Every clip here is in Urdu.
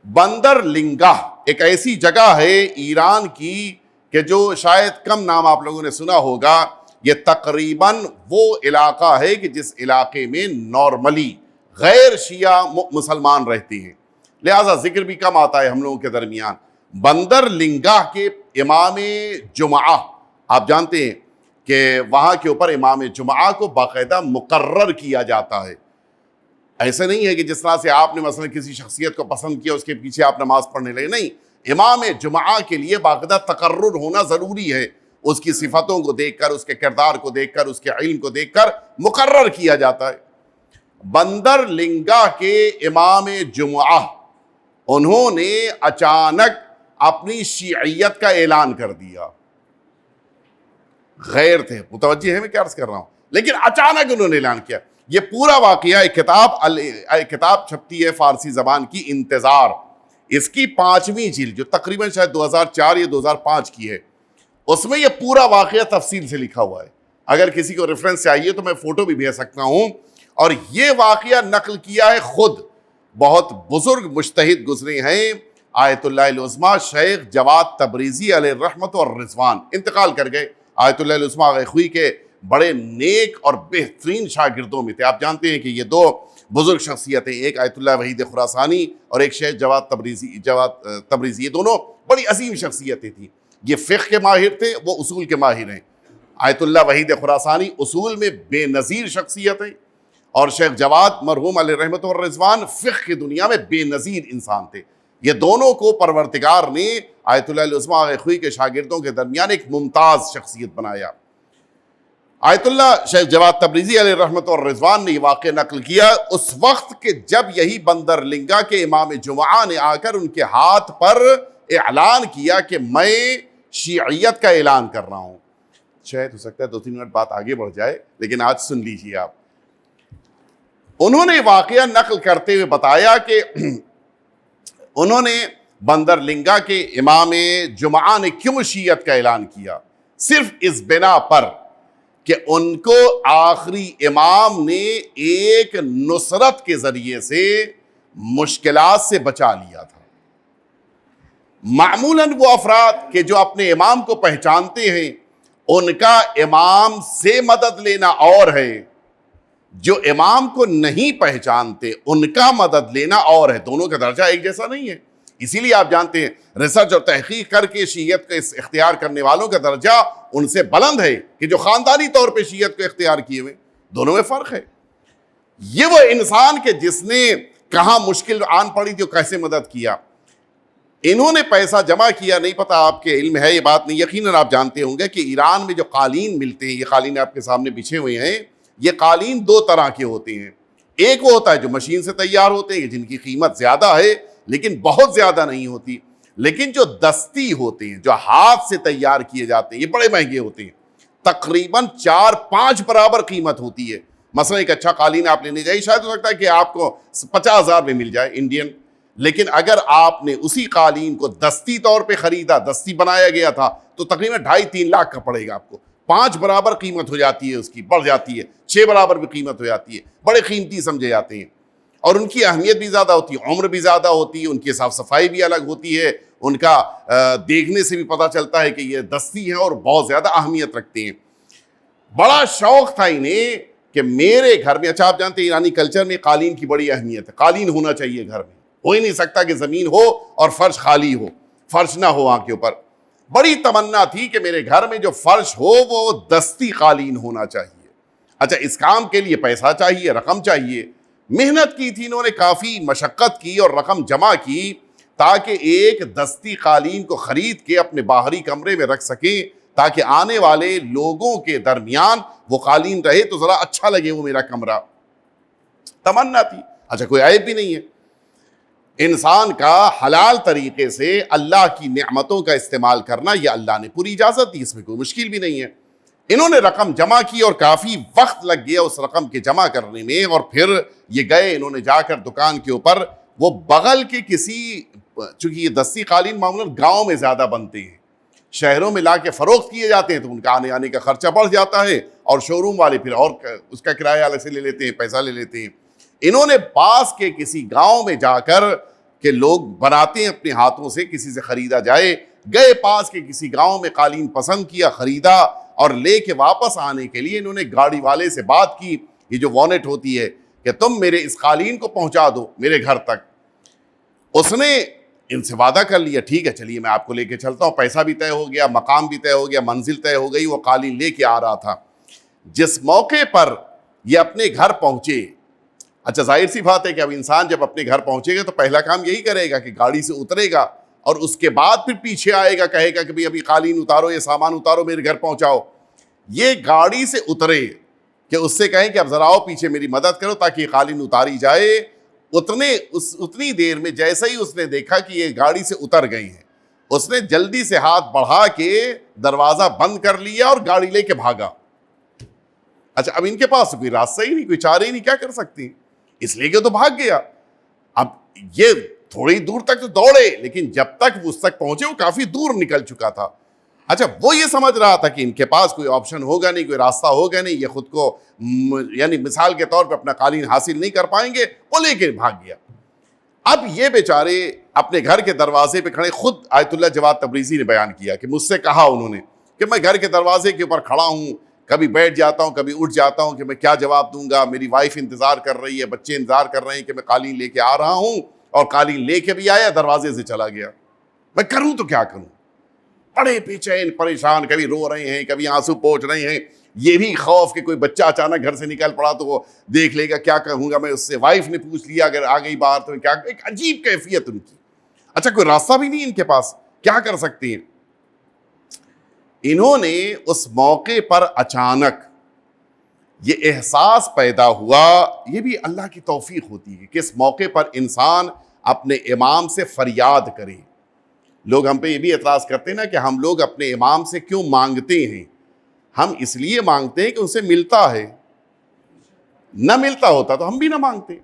بندر لنگا ایک ایسی جگہ ہے ایران کی کہ جو شاید کم نام آپ لوگوں نے سنا ہوگا. یہ تقریباً وہ علاقہ ہے کہ جس علاقے میں نارملی غیر شیعہ مسلمان رہتے ہیں, لہذا ذکر بھی کم آتا ہے ہم لوگوں کے درمیان. بندر لنگا کے امام جمعہ, آپ جانتے ہیں کہ وہاں کے اوپر امام جمعہ کو باقاعدہ مقرر کیا جاتا ہے. ایسے نہیں ہے کہ جس طرح سے آپ نے مثلا کسی شخصیت کو پسند کیا اس کے پیچھے آپ نماز پڑھنے لگے, نہیں, امام جمعہ کے لیے باقاعدہ تقرر ہونا ضروری ہے. اس کی صفتوں کو دیکھ کر, اس کے کردار کو دیکھ کر, اس کے علم کو دیکھ کر مقرر کیا جاتا ہے. بندر لنگا کے امام جمعہ انہوں نے اچانک اپنی شیعیت کا اعلان کر دیا. غیر تھے, متوجہ ہے میں کیا عرض کر رہا ہوں, لیکن اچانک انہوں نے اعلان کیا. یہ پورا واقعہ ایک کتاب چھپتی ہے فارسی زبان کی, انتظار, اس کی 5ویں جلد جو تقریباً شاید 2004 یا 2005 کی ہے, اس میں یہ پورا واقعہ تفصیل سے لکھا ہوا ہے. اگر کسی کو ریفرنس چاہیے تو میں فوٹو بھی بھیج سکتا ہوں. اور یہ واقعہ نقل کیا ہے خود بہت بزرگ مجتہد گزرے ہیں, آیت اللہ العظمیٰ شیخ جواد تبریزی علیہ الرحمت والرضوان, انتقال کر گئے. آیت اللہ العظمیٰ آغاخوئی کے بڑے نیک اور بہترین شاگردوں میں تھے. آپ جانتے ہیں کہ یہ دو بزرگ شخصیتیں, ایک آیت اللہ وحید خراسانی اور ایک شیخ جواد تبریزی, یہ دونوں بڑی عظیم شخصیتیں تھیں. یہ فقہ کے ماہر تھے, وہ اصول کے ماہر ہیں. آیت اللہ وحید خراسانی اصول میں بے نظیر شخصیت ہیں, اور شیخ جواد مرحوم علیہ رحمت والرضوان فقہ کی دنیا میں بے نظیر انسان تھے. یہ دونوں کو پروردگار نے آیت اللہ العظمیٰ آغاخوئی کے شاگردوں کے درمیان ایک ممتاز شخصیت بنایا. آیت اللہ شیخ جواد تبریزی علیہ رحمت والرضوان نے یہ واقعہ نقل کیا اس وقت کہ جب یہی بندر لنگا کے امام جمعہ نے آ کر ان کے ہاتھ پر اعلان کیا کہ میں شیعیت کا اعلان کر رہا ہوں. شاید ہو سکتا ہے 2-3 منٹ بات آگے بڑھ جائے, لیکن آج سن لیجیے آپ. انہوں نے واقعہ نقل کرتے ہوئے بتایا کہ انہوں نے بندر لنگا کے امام جمعہ نے کیوں شیعیت کا اعلان کیا, صرف اس بنا پر کہ ان کو آخری امام نے ایک نصرت کے ذریعے سے مشکلات سے بچا لیا تھا. معمولاً وہ افراد کہ جو اپنے امام کو پہچانتے ہیں ان کا امام سے مدد لینا اور ہے, جو امام کو نہیں پہچانتے ان کا مدد لینا اور ہے. دونوں کا درجہ ایک جیسا نہیں ہے. اسی لیے آپ جانتے ہیں ریسرچ اور تحقیق کر کے شیعیت کو اختیار کرنے والوں کا درجہ ان سے بلند ہے کہ جو خاندانی طور پہ شیعیت کو اختیار کیے ہوئے. دونوں میں فرق ہے. یہ وہ انسان کہ جس نے کہاں مشکل آن پڑی تھی کیسے مدد کیا. انہوں نے پیسہ جمع کیا, نہیں پتا آپ کے علم ہے یہ بات نہیں, یقیناً آپ جانتے ہوں گے کہ ایران میں جو قالین ملتے ہیں, یہ قالین آپ کے سامنے بچھے ہوئے ہیں, یہ قالین 2 طرح کے ہوتے ہیں. ایک وہ ہوتا ہے جو مشین سے تیار ہوتے ہیں جن کی قیمت زیادہ ہے لیکن بہت زیادہ نہیں ہوتی, لیکن جو دستی ہوتے ہیں جو ہاتھ سے تیار کیے جاتے ہیں یہ بڑے مہنگے ہوتے ہیں, تقریباً 4-5 برابر قیمت ہوتی ہے. مثلا ایک اچھا قالین آپ لینے جائیے, شاید ہو سکتا ہے کہ آپ کو 50,000 میں مل جائے انڈین, لیکن اگر آپ نے اسی قالین کو دستی طور پہ خریدا, دستی بنایا گیا تھا, تو تقریباً 2.5-3 لاکھ کا پڑے گا آپ کو. 5 برابر قیمت ہو جاتی ہے اس کی, بڑھ جاتی ہے, 6 برابر بھی قیمت ہو جاتی ہے. بڑے قیمتی سمجھے جاتے ہیں اور ان کی اہمیت بھی زیادہ ہوتی ہے, عمر بھی زیادہ ہوتی ہے, ان کی صاف صفائی بھی الگ ہوتی ہے, ان کا دیکھنے سے بھی پتہ چلتا ہے کہ یہ دستی ہیں اور بہت زیادہ اہمیت رکھتے ہیں. بڑا شوق تھا انہیں کہ میرے گھر میں, اچھا آپ جانتے ہیں ایرانی کلچر میں قالین کی بڑی اہمیت ہے, قالین ہونا چاہیے گھر میں. ہو ہی نہیں سکتا کہ زمین ہو اور فرش خالی ہو, فرش نہ ہو وہاں کے اوپر. بڑی تمنا تھی کہ میرے گھر میں جو فرش ہو وہ دستی قالین ہونا چاہیے. اچھا اس کام کے لیے پیسہ چاہیے, رقم چاہیے. محنت کی تھی انہوں نے, کافی مشقت کی اور رقم جمع کی تاکہ ایک دستی قالین کو خرید کے اپنے باہری کمرے میں رکھ سکیں, تاکہ آنے والے لوگوں کے درمیان وہ قالین رہے تو ذرا اچھا لگے وہ میرا کمرہ. تمنا تھی. اچھا کوئی عیب بھی نہیں ہے, انسان کا حلال طریقے سے اللہ کی نعمتوں کا استعمال کرنا یہ اللہ نے پوری اجازت دی, اس میں کوئی مشکل بھی نہیں ہے. انہوں نے رقم جمع کی اور کافی وقت لگ گیا اس رقم کے جمع کرنے میں, اور پھر یہ گئے انہوں نے جا کر دکان کے اوپر, وہ بغل کے کسی, چونکہ یہ دستی قالین معمولاً گاؤں میں زیادہ بنتے ہیں, شہروں میں لا کے فروخت کیے جاتے ہیں تو ان کا آنے آنے کا خرچہ بڑھ جاتا ہے, اور شو روم والے پھر اور اس کا کرایہ الگ سے لے لیتے ہیں, پیسہ لے لیتے ہیں. انہوں نے پاس کے کسی گاؤں میں جا کر کہ لوگ بناتے ہیں اپنے ہاتھوں سے, کسی سے خریدا جائے. گئے پاس کے کسی گاؤں میں, قالین پسند کیا, خریدا, اور لے کے واپس آنے کے لیے انہوں نے گاڑی والے سے بات کی, یہ جو وانٹ ہوتی ہے کہ تم میرے اس قالین کو پہنچا دو میرے گھر تک. اس نے ان سے وعدہ کر لیا, ٹھیک ہے چلیے میں آپ کو لے کے چلتا ہوں. پیسہ بھی طے ہو گیا, مقام بھی طے ہو گیا, منزل طے ہو گئی. وہ قالین لے کے آ رہا تھا. جس موقع پر یہ اپنے گھر پہنچے, اچھا ظاہر سی بات ہے کہ اب انسان جب اپنے گھر پہنچے گا تو پہلا کام یہی کرے گا کہ گاڑی سے اترے گا, اور اس کے بعد پھر پیچھے آئے گا, کہے گا کہ بھئی ابھی قالین اتارو, یہ سامان اتارو, میرے گھر پہنچاؤ. یہ گاڑی سے اترے کہ اس سے کہیں کہ اب ذرا آؤ پیچھے میری مدد کرو تاکہ یہ قالین اتاری جائے. اتنی دیر میں جیسے ہی اس نے دیکھا کہ یہ گاڑی سے اتر گئی ہیں, اس نے جلدی سے ہاتھ بڑھا کے دروازہ بند کر لیا اور گاڑی لے کے بھاگا. اچھا اب ان کے پاس کوئی راستہ ہی نہیں, کوئی چارہ ہی نہیں, کیا کر سکتی, اس لیے کہ تو بھاگ گیا. اب یہ تھوڑی دور تک تو دوڑے, لیکن جب تک وہ اس تک پہنچے وہ کافی دور نکل چکا تھا. اچھا وہ یہ سمجھ رہا تھا کہ ان کے پاس کوئی آپشن ہوگا نہیں, کوئی راستہ ہوگا نہیں, یہ خود کو یعنی مثال کے طور پہ اپنا قالین حاصل نہیں کر پائیں گے, وہ لے کے بھاگ گیا. اب یہ بیچارے اپنے گھر کے دروازے پہ کھڑے, خود آیت اللہ جواد تبریزی نے بیان کیا کہ مجھ سے کہا انہوں نے کہ میں گھر کے دروازے کے اوپر کھڑا ہوں, کبھی بیٹھ جاتا ہوں, کبھی اٹھ جاتا ہوں کہ میں کیا جواب دوں گا. میری وائف انتظار کر رہی ہے, بچے انتظار کر رہے ہیں کہ میں قالین لے کے آ رہا ہوں, اور قالین لے کے بھی آیا, دروازے سے چلا گیا. میں کروں تو کیا کروں, بڑے بے چین پریشان, کبھی رو رہے ہیں, کبھی آنسو پوچھ رہے ہیں. یہ بھی خوف کہ کوئی بچہ اچانک گھر سے نکل پڑا تو وہ دیکھ لے گا, کیا کہوں گا میں اس سے. وائف نے پوچھ لیا اگر آ گئی باہر تو کیا, ایک عجیب کیفیت ان کی. اچھا کوئی راستہ بھی نہیں ان کے پاس, کیا کر سکتے ہیں. انہوں نے اس موقع پر اچانک یہ احساس پیدا ہوا, یہ بھی اللہ کی توفیق ہوتی ہے کہ اس موقع پر انسان اپنے امام سے فریاد کرے. لوگ ہم پہ یہ بھی اعتراض کرتے ہیں نا کہ ہم لوگ اپنے امام سے کیوں مانگتے ہیں. ہم اس لیے مانگتے ہیں کہ ان سے ملتا ہے, نہ ملتا ہوتا تو ہم بھی نہ مانگتے.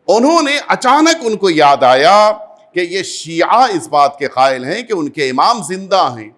انہوں نے اچانک ان کو یاد آیا کہ یہ شیعہ اس بات کے قائل ہیں کہ ان کے امام زندہ ہیں,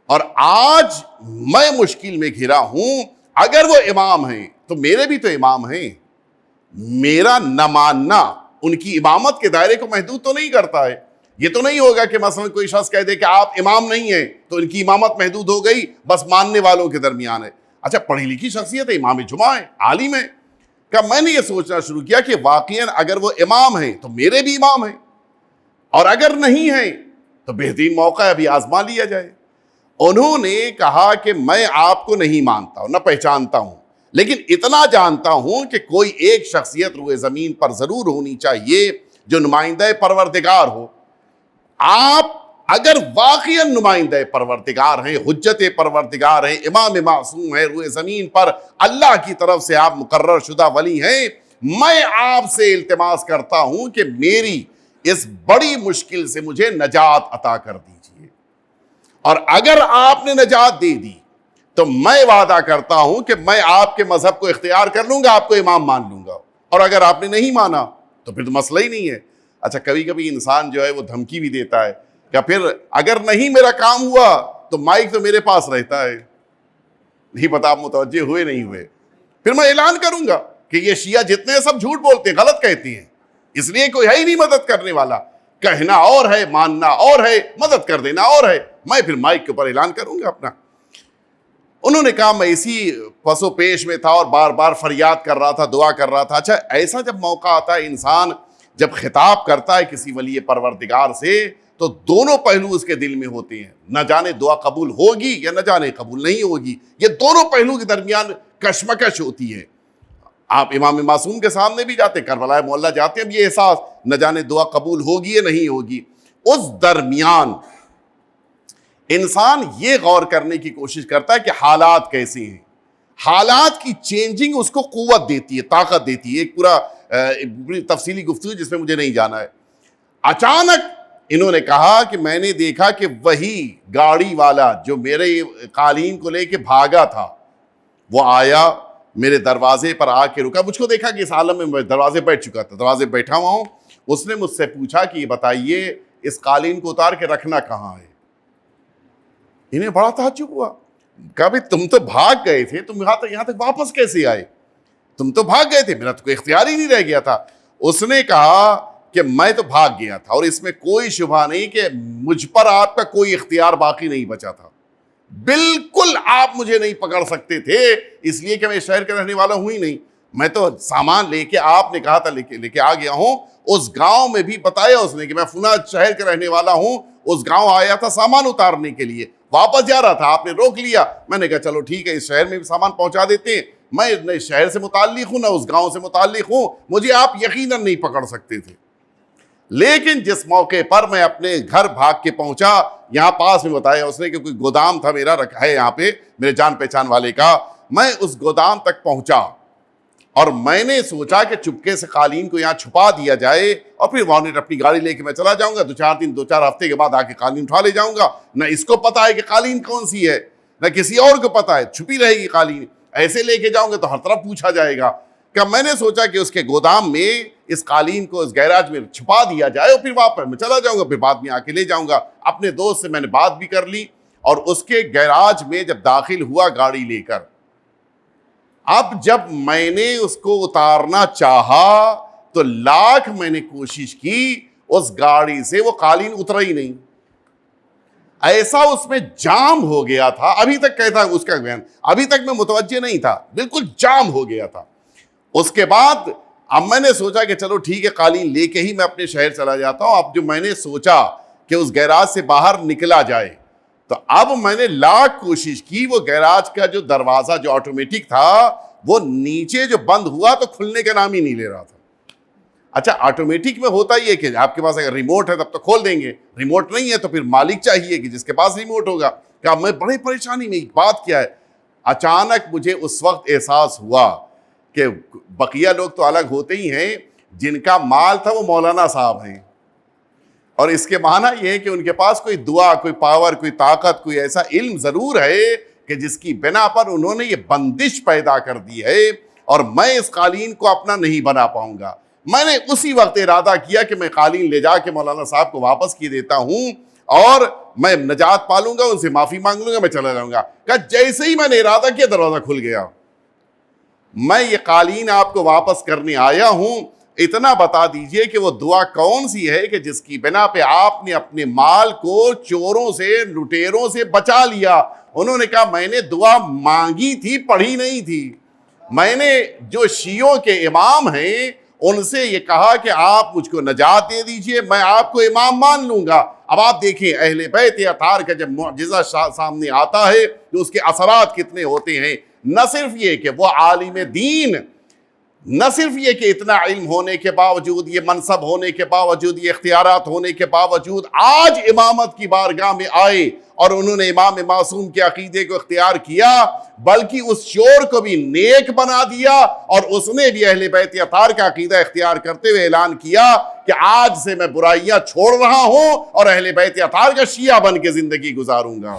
اور آج میں مشکل میں گھرا ہوں, اگر وہ امام ہیں تو میرے بھی تو امام ہیں. میرا نہ ماننا ان کی امامت کے دائرے کو محدود تو نہیں کرتا ہے. یہ تو نہیں ہوگا کہ مثلا کوئی شخص کہہ دے کہ آپ امام نہیں ہیں تو ان کی امامت محدود ہو گئی, بس ماننے والوں کے درمیان ہے. اچھا پڑھی لکھی شخصیت ہے, امام جمعہ ہے, عالم ہے. کہ میں نے یہ سوچنا شروع کیا کہ واقعاً اگر وہ امام ہیں تو میرے بھی امام ہیں, اور اگر نہیں ہیں تو بہترین موقع ہے ابھی آزما لیا جائے. انہوں نے کہا کہ میں آپ کو نہیں مانتا ہوں, نہ پہچانتا ہوں, لیکن اتنا جانتا ہوں کہ کوئی ایک شخصیت روئے زمین پر ضرور ہونی چاہیے جو نمائندہ پروردگار ہو. آپ اگر واقعا نمائندہ پروردگار ہیں, حجت پروردگار ہیں, امام معصوم ہے روئے زمین پر, اللہ کی طرف سے آپ مقرر شدہ ولی ہیں, میں آپ سے التماس کرتا ہوں کہ میری اس بڑی مشکل سے مجھے نجات عطا کر دیجیے. اور اگر آپ نے نجات دے دی تو میں وعدہ کرتا ہوں کہ میں آپ کے مذہب کو اختیار کر لوں گا, آپ کو امام مان لوں گا. اور اگر آپ نے نہیں مانا تو پھر تو مسئلہ ہی نہیں ہے. اچھا کبھی کبھی انسان جو ہے وہ دھمکی بھی دیتا ہے کہ پھر اگر نہیں میرا کام ہوا تو مائک تو میرے پاس رہتا ہے. نہیں پتا آپ متوجہ ہوئے نہیں ہوئے, پھر میں اعلان کروں گا کہ یہ شیعہ جتنے سب جھوٹ بولتے ہیں, غلط کہتے ہیں, اس لیے کوئی ہے ہی نہیں مدد کرنے والا. کہنا اور ہے, ماننا اور ہے, مدد کر دینا اور ہے. میں پھر مائک کے اوپر اعلان کروں گا اپنا. انہوں نے کہا میں اسی پس و پیش میں تھا اور بار بار فریاد کر رہا تھا, دعا کر رہا تھا. اچھا ایسا جب موقع آتا ہے, انسان جب خطاب کرتا ہے کسی ولی پروردگار سے تو دونوں پہلو اس کے دل میں ہوتے ہیں. نہ جانے دعا قبول ہوگی یا نہ جانے قبول نہیں ہوگی, یہ دونوں پہلو کے درمیان کشمکش ہوتی ہے. آپ امام معصوم کے سامنے بھی جاتے, کربلا معلیٰ جاتے ہیں, اب یہ احساس نہ جانے دعا قبول ہوگی یا نہیں ہوگی. اس درمیان انسان یہ غور کرنے کی کوشش کرتا ہے کہ حالات کیسے ہیں. حالات کی چینجنگ اس کو قوت دیتی ہے, طاقت دیتی ہے. ایک پورا تفصیلی گفتگو جس میں مجھے نہیں جانا ہے. اچانک انہوں نے کہا کہ میں نے دیکھا کہ وہی گاڑی والا جو میرے قالین کو لے کے بھاگا تھا وہ آیا, میرے دروازے پر آ کے رکا. مجھ کو دیکھا کہ اس عالم میں دروازے بیٹھ چکا تھا, دروازے بیٹھا ہوا ہوں. اس نے مجھ سے پوچھا کہ یہ بتائیے اس قالین کو اتار کے رکھنا کہاں ہے. انہیں بڑا تعجب ہوا, کہا بھئی تم تو بھاگ گئے تھے, تم یہاں تک واپس کیسے آئے, تم تو بھاگ گئے تھے, میرا تو کوئی اختیار ہی نہیں رہ گیا تھا. اس نے کہا کہ میں تو بھاگ گیا تھا اور اس میں کوئی شبہ نہیں کہ مجھ پر آپ کا کوئی اختیار باقی نہیں بچا تھا. بالکل آپ مجھے نہیں پکڑ سکتے تھے, اس لیے کہ میں اس شہر کا رہنے والا ہوں ہی نہیں. میں تو سامان لے کے, آپ نے کہا تھا لے کے آ گیا ہوں. اس گاؤں میں بھی بتایا اس نے کہ میں فلاں شہر کا رہنے والا ہوں. اس گاؤں آیا تھا سامان اتارنے کے لیے, واپس جا رہا تھا, آپ نے روک لیا. میں نے کہا چلو ٹھیک ہے, اس شہر میں بھی سامان پہنچا دیتے ہیں. میں نہ اس شہر سے متعلق ہوں نہ اس گاؤں سے متعلق ہوں, مجھے آپ یقیناً نہیں پکڑ سکتے تھے. لیکن جس موقع پر میں اپنے گھر بھاگ کے پہنچا, یہاں پاس میں بتایا اس نے کہ کوئی گودام تھا میرا رکھا ہے یہاں پہ میرے جان پہچان والے کا. میں اس گودام تک پہنچا اور میں نے سوچا کہ چپکے سے قالین کو یہاں چھپا دیا جائے اور پھر وہاں اپنی گاڑی لے کے میں چلا جاؤں گا. دو چار ہفتے کے بعد آ کے قالین اٹھا لے جاؤں گا. نہ اس کو پتا ہے کہ قالین کون سی ہے, نہ کسی اور کو پتا ہے, چھپی رہے گی قالین. ایسے لے کے جاؤں گے تو ہر طرف پوچھا جائے گا. کہ میں نے سوچا کہ اس کے گودام میں اس قالین کو اس گیراج میں چھپا دیا جائے اور پھر واپس میں چلا جاؤں گا, پھر بعد میں آ کے لے جاؤں گا. اپنے دوست سے میں نے بات بھی کر لی اور اس کے گیراج میں جب داخل ہوا گاڑی لے کر, اب جب میں نے اس کو اتارنا چاہا تو لاکھ میں نے کوشش کی, اس گاڑی سے وہ قالین اترا ہی نہیں. ایسا اس میں جام ہو گیا تھا. ابھی تک کہتا اس کا بیان, ابھی تک میں متوجہ نہیں تھا, بالکل جام ہو گیا تھا. اس کے بعد اب میں نے سوچا کہ چلو ٹھیک ہے قالین لے کے ہی میں اپنے شہر چلا جاتا ہوں. اب جو میں نے سوچا کہ اس گیراج سے باہر نکلا جائے, تو اب میں نے لاکھ کوشش کی. وہ گیراج کا جو دروازہ جو آٹومیٹک تھا وہ نیچے جو بند ہوا تو کھلنے کا نام ہی نہیں لے رہا تھا. اچھا آٹومیٹک میں ہوتا ہی ہے کہ آپ کے پاس اگر ریموٹ ہے تب تو کھول دیں گے, ریموٹ نہیں ہے تو پھر مالک چاہیے کہ جس کے پاس ریموٹ ہوگا. کہ میں بڑی پریشانی میں, بات کیا ہے, اچانک مجھے اس وقت احساس ہوا کہ بقیہ لوگ تو الگ ہوتے ہی ہیں, جن کا مال تھا وہ مولانا صاحب ہیں, اور اس کے معنی یہ ہے کہ ان کے پاس کوئی دعا, کوئی پاور, کوئی طاقت, کوئی ایسا علم ضرور ہے کہ جس کی بنا پر انہوں نے یہ بندش پیدا کر دی ہے اور میں اس قالین کو اپنا نہیں بنا پاؤں گا. میں نے اسی وقت ارادہ کیا کہ میں قالین لے جا کے مولانا صاحب کو واپس کی دیتا ہوں اور میں نجات پالوں گا, ان سے معافی مانگ لوں گا, میں چلا جاؤں گا. کہ جیسے ہی میں نے ارادہ کیا دروازہ کھل گیا. میں یہ قالین آپ کو واپس کرنے آیا ہوں, اتنا بتا دیجئے کہ وہ دعا کون سی ہے کہ جس کی بنا پہ آپ نے اپنے مال کو چوروں سے, لٹیروں سے بچا لیا. انہوں نے کہا میں نے دعا مانگی تھی, پڑھی نہیں تھی. میں نے جو شیعوں کے امام ہیں ان سے یہ کہا کہ آپ مجھ کو نجات دے دیجئے, میں آپ کو امام مان لوں گا. اب آپ دیکھیں اہل بیت اطہار کا جب معجزہ سامنے آتا ہے تو اس کے اثرات کتنے ہوتے ہیں. نہ صرف یہ کہ وہ عالم دین, نہ صرف یہ کہ اتنا علم ہونے کے باوجود, یہ منصب ہونے کے باوجود, یہ اختیارات ہونے کے باوجود آج امامت کی بارگاہ میں آئے اور انہوں نے امام معصوم کے عقیدے کو اختیار کیا, بلکہ اس چور کو بھی نیک بنا دیا اور اس نے بھی اہل بیت اطہار کا عقیدہ اختیار کرتے ہوئے اعلان کیا کہ آج سے میں برائیاں چھوڑ رہا ہوں اور اہل بیت اطہار کا شیعہ بن کے زندگی گزاروں گا.